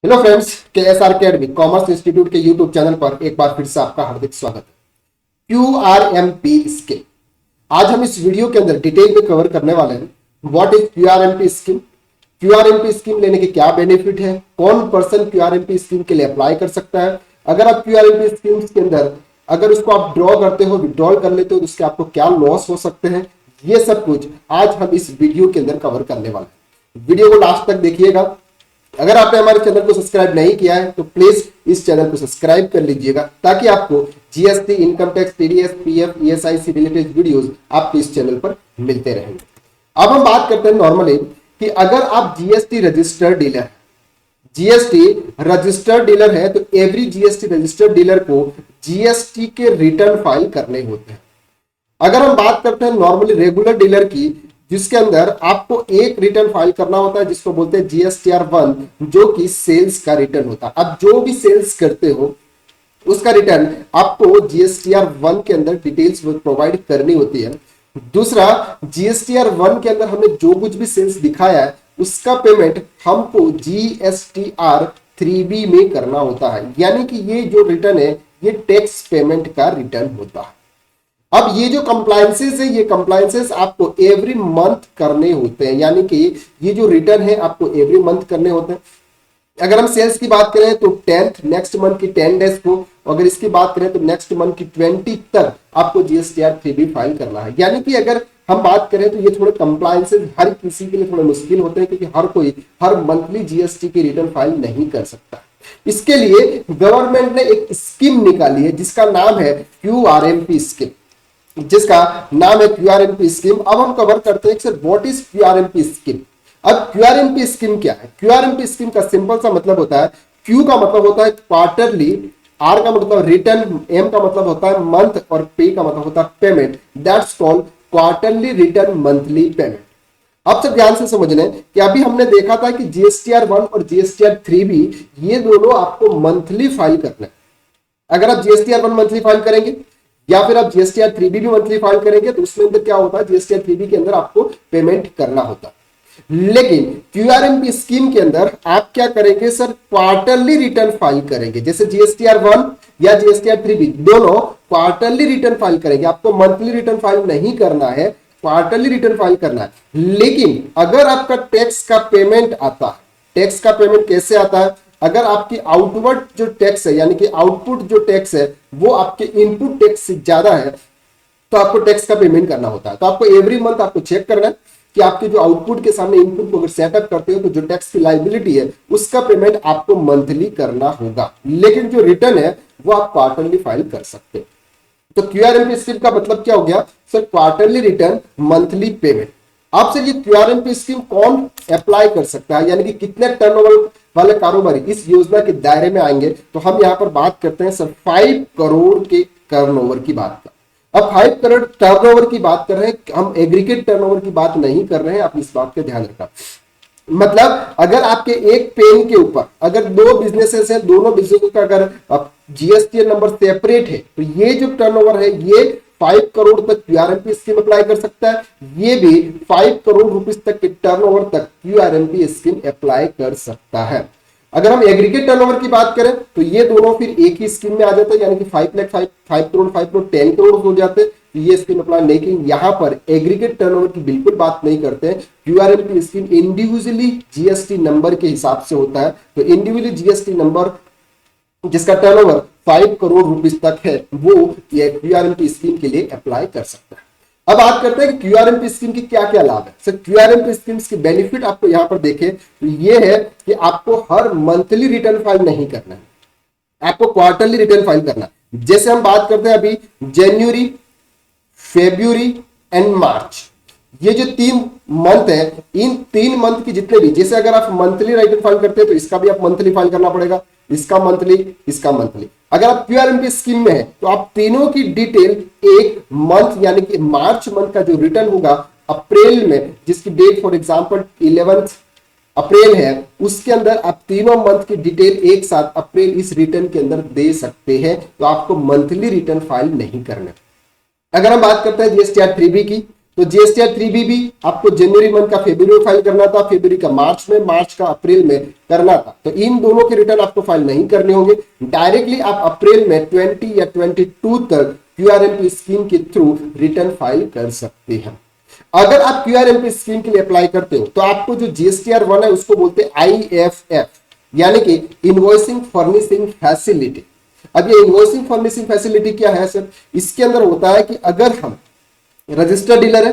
Hello friends, के S R academy commerce institute के YouTube channel पर एक बार फिर से आपका हार्दिक स्वागत है। क्यूआरएमपी स्कीम आज हम इस वीडियो के अंदर डिटेल में कवर करने वाले हैं। What is QRMP scheme, QRMP scheme लेने के क्या बेनिफिट है, कौन पर्सन क्यूआरएमपी स्कीम के लिए अप्लाई कर सकता है, अगर आप क्यूआरएमपी स्कीम के अंदर अगर उसको आप ड्रॉ करते हो, विड्रॉल कर लेते हो तो उसके आपको क्या लॉस हो सकते हैं, ये सब कुछ आज हम इस वीडियो के अंदर कवर करने वाले हैं। वीडियो को लास्ट तक देखिएगा। अगर आपने हमारे चैनल को सब्सक्राइब नहीं किया है तो प्लीज इस चैनल को सब्सक्राइब कर लीजिएगा ताकि आपको GST, income tax, TDS, PF, ESI से रिलेटेड वीडियोस आपको इस चैनल पर मिलते रहेंगे। अब हम बात करते हैं नॉर्मली कि अगर आप जीएसटी रजिस्टर्ड डीलर है तो एवरी जीएसटी रजिस्टर्ड डीलर को जीएसटी के रिटर्न फाइल करने होते हैं। अगर हम बात करते हैं नॉर्मली रेगुलर डीलर की, जिसके अंदर आपको एक रिटर्न फाइल करना होता है जिसको बोलते हैं जीएसटीआर 1, जो कि सेल्स का रिटर्न होता है। अब जो भी सेल्स करते हो उसका रिटर्न आपको जीएसटीआर 1 के अंदर डिटेल्स प्रोवाइड करनी होती है। दूसरा, जीएसटीआर 1 के अंदर हमने जो कुछ भी सेल्स दिखाया है उसका पेमेंट हमको जीएसटीआर 3B में करना होता है, यानी कि ये जो रिटर्न है ये टैक्स पेमेंट का रिटर्न होता है। अब ये जो कंप्लायंसेस है, ये कंप्लायंसेस आपको एवरी मंथ करने होते हैं, यानी कि ये जो रिटर्न है आपको एवरी मंथ करने होते हैं। अगर हम सेल्स की बात करें तो 10th नेक्स्ट मंथ की 10 डेज को, अगर इसकी बात करें तो नेक्स्ट मंथ की 20 तक आपको जीएसटीआर 3B फाइल करना है। यानी कि अगर हम बात करें तो ये थोड़े कंप्लायंसेस हर किसी के लिए थोड़े मुश्किल होते हैं, क्योंकि हर कोई हर मंथली जीएसटी की रिटर्न फाइल नहीं कर सकता। इसके लिए गवर्नमेंट ने एक स्कीम निकाली है जिसका नाम है क्यूआरएमपी स्कीम, जिसका नाम है क्यूआरएमपी स्कीम। अब हम कवर करते हैं sir what is QRMP scheme. अब क्यूआरएमपी स्कीम क्या है? क्यूआरएमपी स्कीम का सिंपल सा मतलब होता है, क्यू का मतलब होता है क्वार्टरली, आर का मतलब रिटर्न, एम का मतलब होता है मंथ और पे का मतलब होता है payment. That's called quarterly return monthly payment. अब से ध्यान से समझ लें कि अभी हमने देखा था कि जीएसटीआर 1 और जीएसटीआर 3B ये दोनों आपको मंथली फाइल करना है। अगर आप जीएसटीआर 1 मंथली फाइल करेंगे या फिर आप जीएसटीआर 3B भी मंथली फाइल करेंगे तो उसमें अंदर क्या होता है, जीएसटीआर 3B के अंदर आपको पेमेंट करना होता है। लेकिन क्यूआरएमपी स्कीम के अंदर आप क्या करेंगे सर, क्वार्टरली रिटर्न फाइल करेंगे। जैसे जीएसटीआर 1 या जीएसटीआर 3B दोनों क्वार्टरली रिटर्न फाइल करेंगे, आपको मंथली रिटर्न फाइल नहीं करना है, क्वार्टरली रिटर्न फाइल करना है। लेकिन अगर आपका टैक्स का पेमेंट आता है, टैक्स का पेमेंट कैसे आता है? अगर आपकी आउटवर्ड जो टैक्स है, यानी कि आउटपुट जो टैक्स है वो आपके इनपुट टैक्स से ज्यादा है तो आपको टैक्स का पेमेंट करना होता है। तो आपको एवरी मंथ आपको चेक करना है कि आपके जो आउटपुट के सामने इनपुट को अगर सेटअप करते हो तो जो टैक्स की लायबिलिटी है उसका पेमेंट आपको मंथली करना होगा। लेकिन जो रिटर्न है वो आप क्वार्टरली फाइल कर सकते हैं। तो क्यूआरएमपी स्कीम का मतलब क्या हो गया sir? Quarterly return, monthly payment. आपसे ये क्यूआरएमपी स्कीम कौन अप्लाई कर सकता है, यानी कि कितने टर्नओवर वाले कारोबारी इस योजना के दायरे में आएंगे? तो हम यहां पर बात करते हैं सर 5 करोड़ के टर्नओवर की बात कर। अब 5 करोड़ टर्नओवर की बात कर रहे हैं, हम एग्रीगेट टर्नओवर की बात नहीं कर रहे हैं, आप इस बात का ध्यान रखना। मतलब अगर आपके एक पेन के ऊपर अगर 2 बिजनेसेस हैं, दोनों बिजनेस का अगर जीएसटी नंबर सेपरेट है तो ये जो टर्नओवर है ये 5 करोड़ तक क्यूआरएमपी स्कीम अप्लाई कर सकता है। ये भी 5 करोड़ रुपीस तक के टर्नओवर तक क्यूआरएमपी स्कीम अप्लाई कर सकता है। अगर हम एग्रीगेट टर्नओवर की बात करें तो ये दोनों फिर एक ही स्कीम में आ जाते हैं, यानी कि 5 लाख 5 करोड़ 5 करोड़ 10 करोड़ हो जाते हैं, तो ये स्कीम अप्लाई। लेकिन यहां पर एग्रीगेट टर्नओवर की बिल्कुल बात नहीं करते हैं। QRMP scheme individually GST number के हिसाब से होता है। तो इंडिविजुअली जीएसटी नंबर जिसका टर्नओवर 5 करोड़ रुपीस तक है वो ये क्यूआरएमपी स्कीम के लिए अप्लाई कर सकता है। अब बात करते हैं कि क्यूआरएमपी स्कीम की क्या क्या लाभ है। सर क्यूआरएमपी स्कीम की बेनिफिट आपको यहां पर देखें तो ये है कि आपको हर मंथली रिटर्न फाइल नहीं करना है, आपको क्वार्टरली रिटर्न फाइल करना है। जैसे हम बात करते हैं अभी जनवरी, फेब्रुअरी एंड मार्च, ये जो 3 मंथ है, इन 3 मंथ की जितने भी, जैसे अगर आप मंथली रिटर्न फाइल करते हैं तो इसका भी आप मंथली फाइल करना पड़ेगा, इसका मंथली, इसका मंथली। अगर आप क्यूआरएमपी स्कीम में है तो आप तीनों की डिटेल एक मंथ यानी कि मार्च मंथ का जो रिटर्न होगा अप्रैल में, जिसकी डेट फॉर एग्जांपल 11 अप्रैल है, उसके अंदर आप तीनों मंथ की डिटेल एक साथ अप्रैल इस रिटर्न के अंदर दे सकते हैं। तो आपको मंथली रिटर्न फाइल नहीं करना। अगर हम बात करते हैं जीएसटीआर 3B की, तो जीएसटीआर 3B भी आपको जनवरी मंथ का फेब्रुवरी में फाइल करना था, फेब्रुवरी का मार्च में, मार्च का अप्रैल में करना था। तो इन दोनों के रिटर्न आपको फाइल नहीं करने होंगे, डायरेक्टली आप अप्रैल में 20 या 22 तक क्यूआरएमपी स्कीम के थ्रू रिटर्न फाइल कर सकते हैं। अगर आप क्यूआरएमपी स्कीम के लिए अप्लाई करते हो तो आपको जो जीएसटीआर 1 है उसको बोलते हैं आईएफएफ, यानी कि इनवॉइसिंग फर्निशिंग फैसिलिटी। अब ये इनवॉइसिंग फर्निशिंग फैसिलिटी क्या है सर? इसके अंदर होता है कि अगर हम रजिस्टर्ड डीलर है,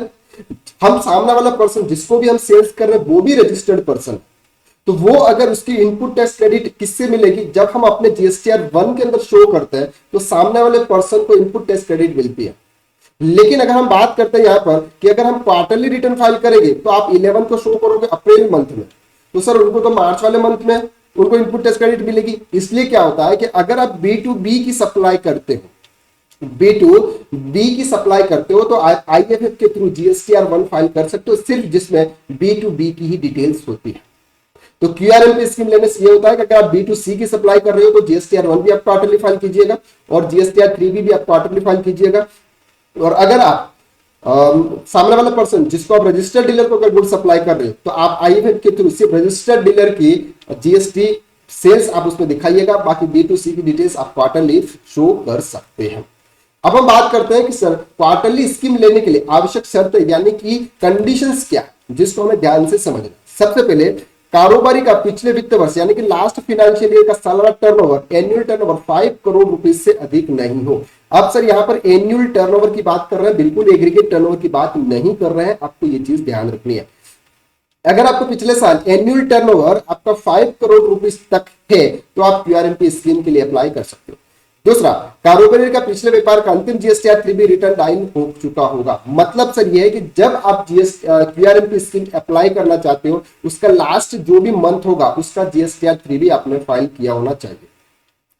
हम सामने वाला पर्सन जिसको भी हम सेल्स कर रहे हैं वो भी रजिस्टर्ड पर्सन, तो वो अगर उसकी इनपुट टैक्स क्रेडिट किससे मिलेगी? जब हम अपने जीएसटीआर 1 के अंदर शो करते हैं तो सामने वाले पर्सन को इनपुट टैक्स क्रेडिट मिलती है। लेकिन अगर हम बात करते हैं यहां पर कि अगर हम क्वार्टरली रिटर्न फाइल करेंगे तो आप 11 को शो करोगे अप्रैल मंथ में, तो सर उनको तो मार्च वाले मंथ में उनको इनपुट टैक्स क्रेडिट मिलेगी। इसलिए क्या होता है कि अगर आप B2B की सप्लाई करते हो, B2B की सप्लाई करते हो तो आईएफएफ के थ्रू जीएसटीआर 1 फाइल कर सकते हो, सिर्फ जिसमें B2B की ही डिटेल्स होती है। तो क्यूआरएमपी स्कीम लेने से ये होता है कि अगर आप B2C की सप्लाई कर रहे हो तो जीएसटीआर 1 भी आप क्वार्टरली फाइल कीजिएगा और जीएसटीआर 3B भी आप क्वार्टरली फाइल कीजिएगा। और अगर आप सामने वाला पर्सन जिसको आप रजिस्टर्ड डीलर को अगर गुड सप्लाई कर रहे हो तो आप आईएफएफ के थ्रू सिर्फ रजिस्टर्ड डीलर की जीएसटी सेल्स आप उसमें दिखाइएगा, बाकी B2C की डिटेल्स आप क्वार्टरली शो कर सकते हैं। अब हम बात करते हैं कि सर क्वार्टरली स्कीम लेने के लिए आवश्यक शर्त यानी कि कंडीशंस क्या, जिसको हमें ध्यान से समझना। सबसे पहले कारोबारी का पिछले वित्त वर्ष यानी कि लास्ट फाइनेंशियल ईयर का सालाना टर्नओवर, एनुअल टर्नओवर 5 करोड़ रुपए से अधिक नहीं हो। अब सर यहाँ पर एनुअल टर्नओवर की बात कर रहे हैं, बिल्कुल एग्रीगेट टर्नओवर की बात नहीं कर रहे हैं, आपको ये चीज ध्यान रखनी है। अगर आपको पिछले साल एनुअल टर्नओवर आपका 5 करोड़ रुपीस तक है तो आप क्यूआरएमपी स्कीम के लिए अप्लाई कर सकते हो। दूसरा, कारोबारी का पिछले व्यापार का अंतिम जीएसटीआर 3B रिटर्न दाइन हो चुका होगा। मतलब सर ये है कि जब आप क्यूआरएमपी स्कीम अप्लाई करना चाहते हो उसका लास्ट जो भी मंथ होगा उसका जीएसटीआर 3B आपने फाइल किया होना चाहिए।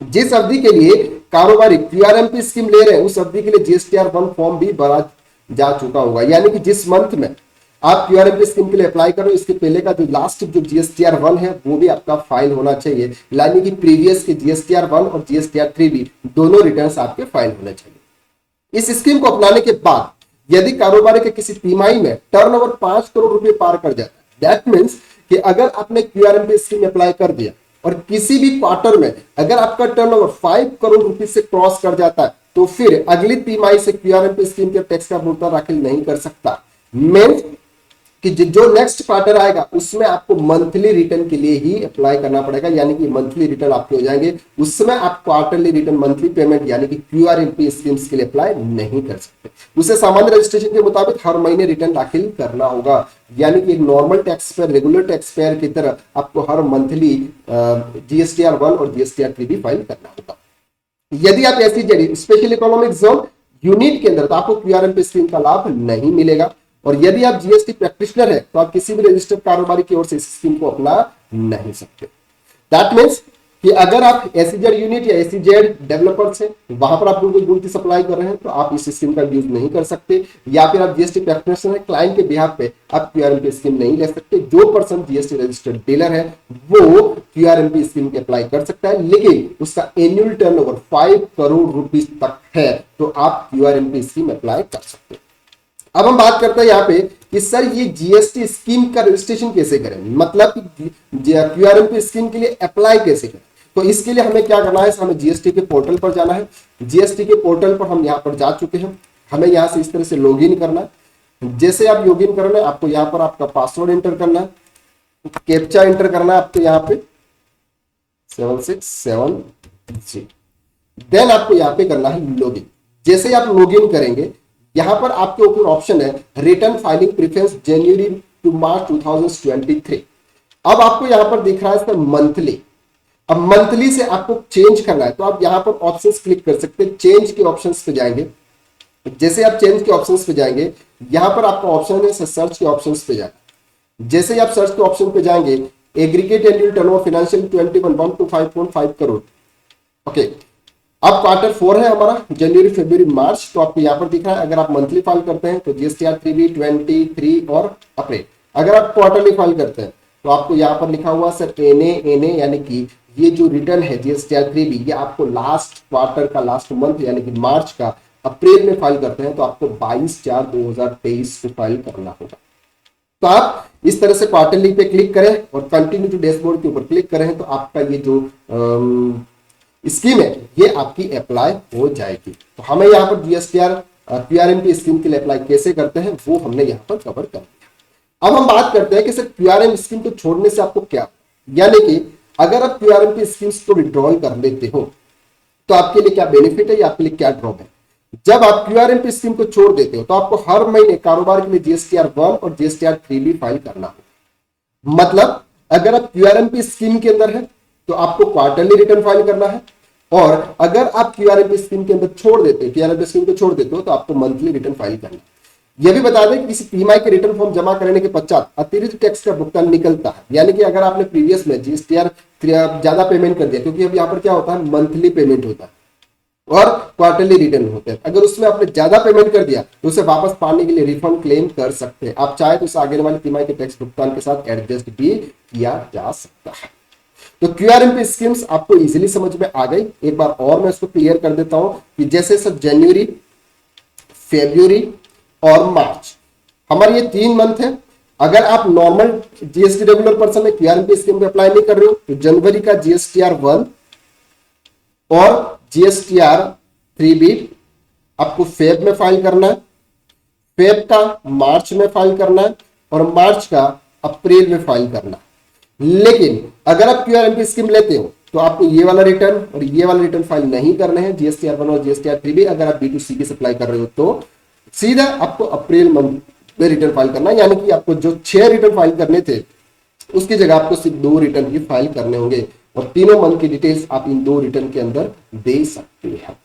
जिस अवधि के लिए कारोबारी क्यूआरएमपी स्कीम ले रहे हैं उस अवधि के लिए जीएसटीआर 1 फॉर्म भी भरा जा चुका होगा, यानी कि जिस मंथ में आप क्यूआरएमपी स्कीम के लिए अप्लाई करो इसके पहले का जो लास्ट जो जीएसटीआर 1 है वो भी आपका फाइल होना चाहिए, यानी कि प्रीवियस के जीएसटीआर 1 और जीएसटीआर 3B दोनों रिटर्न्स आपके फाइल होने चाहिए। इस स्कीम को अपनाने के बाद यदि कारोबारी के किसी तिमाही में टर्नओवर 5 करोड़ रुपए पार कर जाता है, दैट मीन्स कि अगर आपने क्यूआरएमपी स्कीम में अप्लाई कर दिया और किसी भी क्वार्टर में अगर आपका टर्नओवर 5 करोड़ रुपए से क्रॉस कर जाता है तो फिर अगली तिमाही से क्यूआरएमपी स्कीम के टैक्स का भुगतान दाखिल नहीं कर सकता। मीन्स कि जो नेक्स्ट क्वार्टर आएगा उसमें आपको मंथली रिटर्न के लिए ही अप्लाई करना पड़ेगा, यानी कि मंथली रिटर्न आपके हो जाएंगे, उसमें आप क्वार्टरली रिटर्न मंथली पेमेंट यानी कि क्यूआरएमपी स्कीम्स के लिए अप्लाई नहीं कर सकते। उसे सामान्य रजिस्ट्रेशन के मुताबिक हर महीने रिटर्न दाखिल करना होगा, यानी कि एक normal tax payer, regular tax payer की तरह आपको हर मंथली जीएसटीआर 1 और जीएसटीआर 3B फाइल करना होगा। यदि आप SEZ special economic zone unit के अंदर तो आपको क्यूआरएमपी स्कीम का लाभ नहीं मिलेगा, और यदि आप जीएसटी प्रैक्टिशनर है तो आप किसी भी रजिस्टर्ड कारोबारी की ओर से इस स्कीम को अपना नहीं सकते। दैट मीन्स कि अगर आप SEZ यूनिट या SEZ डेवलपर्स हैं वहां पर आप कोई गुड की सप्लाई कर रहे हैं तो आप इस स्कीम का यूज नहीं कर सकते, या फिर आप जीएसटी प्रैक्टिशनर है क्लाइंट के बिहाफ पे आप क्यूआरएमपी स्कीम नहीं ले सकते। जो पर्सन जीएसटी रजिस्टर्ड डीलर है वो क्यूआरएमपी स्कीम के अप्लाई कर सकता है, लेकिन उसका एनुअल टर्नओवर 5 करोड़ रुपीस तक है तो आप क्यूआरएमपी स्कीम अप्लाई कर सकते हैं। अब हम बात करते हैं यहाँ पे कि सर ये जीएसटी स्कीम का रजिस्ट्रेशन कैसे करें, मतलब क्यूआरएमपी स्कीम के लिए अप्लाई कैसे करें। तो इसके लिए हमें क्या करना है, हमें जीएसटी के पोर्टल पर जाना है। जीएसटी के पोर्टल पर हम यहाँ पर जा चुके हैं, हमें यहाँ से इस तरह से लॉग इन करना है। जैसे आप लॉग इन करना है आपको यहाँ पर आपका पासवर्ड एंटर करना है, कैप्चा एंटर करना है आपको यहाँ पे 7670, देन आपको यहाँ पे करना है लॉग इन। जैसे आप लॉग इन करेंगे यहां पर आपके ऊपर ऑप्शन है return filing preference January to March 2023। अब आपको यहां पर दिख रहा है सर मंथली। अब मंथली से आपको चेंज करना है तो आप यहां पर ऑप्शंस क्लिक कर सकते हैं, चेंज के ऑप्शंस पे जाएंगे। जैसे आप चेंज के ऑप्शंस पे जाएंगे यहां पर आपका ऑप्शन है सर्च के ऑप्शंस पे जाना। जैसे आप सर्च के ऑप्शन पे जाएंगे aggregate annual turnover financial 21 to 5.5 crore. Okay, अब क्वार्टर 4 है हमारा जनवरी फरवरी मार्च, तो आपको यहाँ पर दिख रहा है। अगर आप मंथली फाइल करते हैं तो जीएसटीआर 3B 23 और अप्रैल। अगर आप क्वार्टरली फाइल करते हैं तो आपको यहाँ पर लिखा हुआ सर एनए, यानी कि ये जो रिटर्न है जीएसटीआर 3B ये आपको लास्ट क्वार्टर का लास्ट मंथ यानी कि मार्च का अप्रैल में फाइल करते हैं तो आपको 22/4/2023 को फाइल करना होगा। तो आप इस तरह से क्वार्टरली पे क्लिक करें और कंटिन्यू टू डैशबोर्ड के ऊपर क्लिक करें तो आपका ये जो स्कीम है ये आपकी अप्लाई हो जाएगी। तो हमें यहाँ पर जीएसटीआर क्यूआरएम स्कीम के लिए अप्लाई कैसे करते हैं वो हमने यहाँ पर कवर कर दिया। अब हम बात करते हैं कि सर क्यूआरएम स्कीम को छोड़ने से आपको क्या, यानी कि अगर आप क्यूआरएम की स्कीम्स को विड्रॉल कर लेते हो तो आपके लिए क्या बेनिफिट है या आपके लिए क्या ड्रॉप है। जब आप क्यूआरएम स्कीम को छोड़ देते हो तो आपको हर महीने कारोबार के लिए जीएसटीआर 1 और जीएसटीआर 3 भी फाइल करना हो। मतलब अगर आप क्यूआरएम स्कीम के अंदर है तो आपको क्वार्टरली रिटर्न फाइल करना है, और अगर आप क्यूआरएम स्कीम के अंदर छोड़ देते हो, क्यूआरएम स्कीम को छोड़ देते हो तो आपको मंथली रिटर्न फाइल करना है। यह भी बता दें कि किसी पीएमआई के रिटर्न फॉर्म जमा करने के पश्चात अतिरिक्त टैक्स का भुगतान निकलता है, यानी कि अगर आपने प्रीवियस में जीएसटीआर ज्यादा पेमेंट कर दिया, क्योंकि अब यहाँ पर क्या होता है मंथली पेमेंट होता है और क्वार्टरली रिटर्न होते हैं, अगर उसमें आपने ज्यादा पेमेंट कर दिया तो उसे वापस पाने के लिए रिफंड क्लेम कर सकते हैं। आप चाहे तो उसे आगे वाले तिमाही के टैक्स भुगतान के साथ एडजस्ट भी किया जा सकता है। तो क्यूआरएम पे स्कीम्स आपको इजीली समझ में आ गई। एक बार और मैं इसको क्लियर कर देता हूं कि जैसे सर जनवरी, फरवरी और मार्च हमारे ये 3 मंथ है। अगर आप नॉर्मल जीएसटी रेगुलर पर्सन में क्यूआरएम पे स्कीम पे अप्लाई नहीं कर रहे हो तो जनवरी का जीएसटीआर 1 और जीएसटीआर 3 भी आपको फेब में फाइल करना है, फेब का मार्च में फाइल करना है और मार्च का अप्रैल में फाइल करना है। लेकिन अगर आप क्यूआरएम की स्कीम लेते हो तो आपको ये वाला रिटर्न और ये वाला रिटर्न फाइल नहीं करने हैं, जीएसटीआर 1 और जीएसटीआर 3 भी। अगर आप B2C की सप्लाई कर रहे हो तो सीधा आपको अप्रैल मंथ में रिटर्न फाइल करना है, यानी कि आपको जो 6 रिटर्न फाइल करने थे उसकी जगह आपको सिर्फ 2 रिटर्न ही फाइल करने होंगे, और तीनों मंथ की डिटेल्स आप इन 2 रिटर्न के अंदर दे सकते हैं।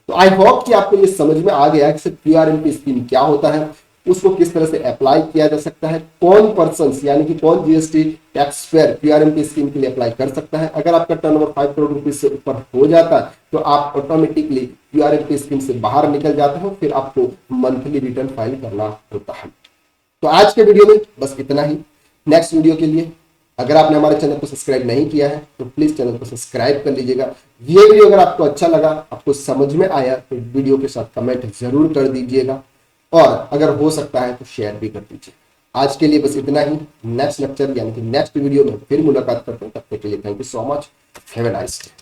तो आई होप कि आपको ये समझ में आ गया कि क्यूआरएम की स्कीम क्या होता है, उसको किस तरह से अप्लाई किया जा सकता है, कौन पर्सन्स यानी कि कौन जीएसटी टैक्स पेयर क्यूआरएम की स्कीम के लिए अप्लाई कर सकता है। अगर आपका टर्नओवर 5 करोड़ रुपए से ऊपर हो जाता है तो आप ऑटोमेटिकली क्यूआरएम की स्कीम से बाहर निकल जाते हो, फिर आपको मंथली रिटर्न फाइल करना होता है। तो आज के वीडियो में बस इतना ही। नेक्स्ट वीडियो के लिए अगर आपने हमारे चैनल को सब्सक्राइब नहीं किया है तो प्लीज चैनल को सब्सक्राइब कर लीजिएगा। ये वीडियो अगर आपको अच्छा लगा, आपको समझ में आया तो वीडियो के साथ कमेंट जरूर कर दीजिएगा, और अगर हो सकता है तो शेयर भी कर दीजिए। आज के लिए बस इतना ही। नेक्स्ट लेक्चर यानी कि नेक्स्ट वीडियो में फिर मुलाकात करते हैं, तब तक के लिए thank you so much. Have a nice day.